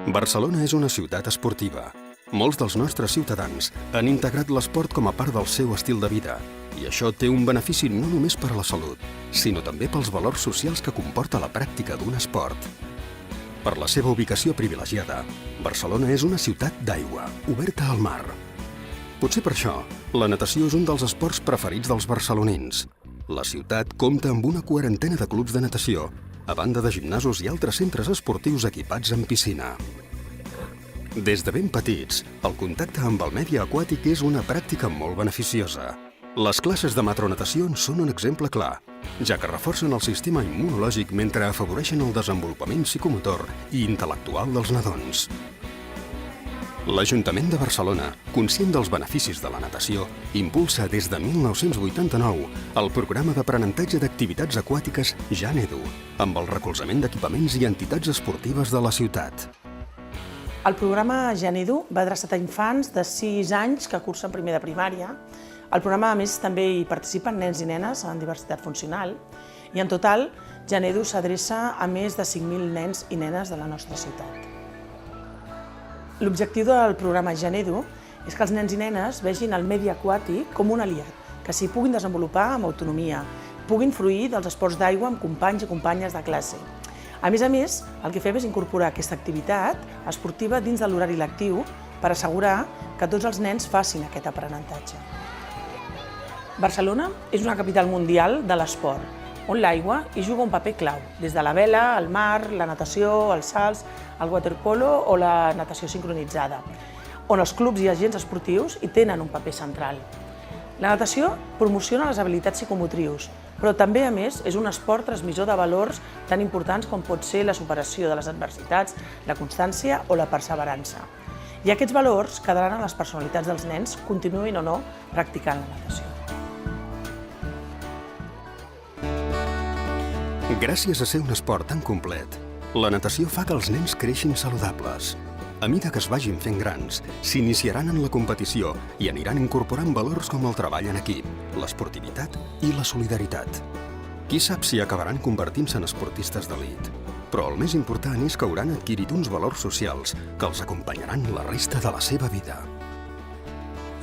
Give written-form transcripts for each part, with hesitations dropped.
Barcelona és una ciutat esportiva. Molts dels nostres ciutadans han integrat l'esport com a part del seu estil de vida i això té un benefici no només per a la salut, sinó també pels valors socials que comporta la pràctica d'un esport. Per la seva ubicació privilegiada, Barcelona és una ciutat d'aigua, oberta al mar. Potser per això, la natació és un dels esports preferits dels barcelonins. La ciutat compta amb una 40ena de clubs de natació, a banda de gimnasos i altres centres esportius equipats amb piscina. Des de ben petits, el contacte amb el medi aquàtic és una pràctica molt beneficiosa. Les classes de matronatació en són un exemple clar, ja que reforcen el sistema immunològic mentre afavoreixen el desenvolupament psicomotor i intel·lectual dels nadons. L'Ajuntament de Barcelona, conscient dels beneficis de la natació, impulsa des de 1989 el programa d'aprenentatge d'activitats aquàtiques JANEDU, amb el recolzament d'equipaments i entitats esportives de la ciutat. El programa JANEDU va adreçat a infants de 6 anys que cursen primer de primària. El programa, a més, també hi participen nens i nenes en diversitat funcional i, en total, JANEDU s'adreça a més de 5.000 nens i nenes de la nostra ciutat. L'objectiu del programa JANEDU és que els nens i nenes vegin el medi aquàtic com un aliat, que s'hi puguin desenvolupar amb autonomia, puguin fruir dels esports d'aigua amb companys i companyes de classe. A més, el que fem és incorporar aquesta activitat esportiva dins de l'horari lectiu per assegurar que tots els nens facin aquest aprenentatge. Barcelona és una capital mundial de l'esport, on l'aigua hi juga un paper clau, des de la vela, el mar, la natació, els salts, el waterpolo o la natació sincronitzada, on els clubs i agents esportius hi tenen un paper central. La natació promociona les habilitats psicomotrius, però també, a més, és un esport transmissor de valors tan importants com pot ser la superació de les adversitats, la constància o la perseverança. I aquests valors quedaran a les personalitats dels nens, continuïn o no practicant la natació. Gràcies a ser un esport tan complet, la natació fa que els nens creixin saludables. A mida que es vagin fent grans, s'iniciaran en la competició i aniran incorporant valors com el treball en equip, l'esportivitat i la solidaritat. Qui sap si acabaran convertint-se en esportistes d'elit, però el més important és que hauran adquirit uns valors socials que els acompanyaran la resta de la seva vida.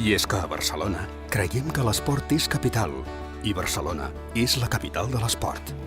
I és que a Barcelona creiem que l'esport és capital i Barcelona és la capital de l'esport.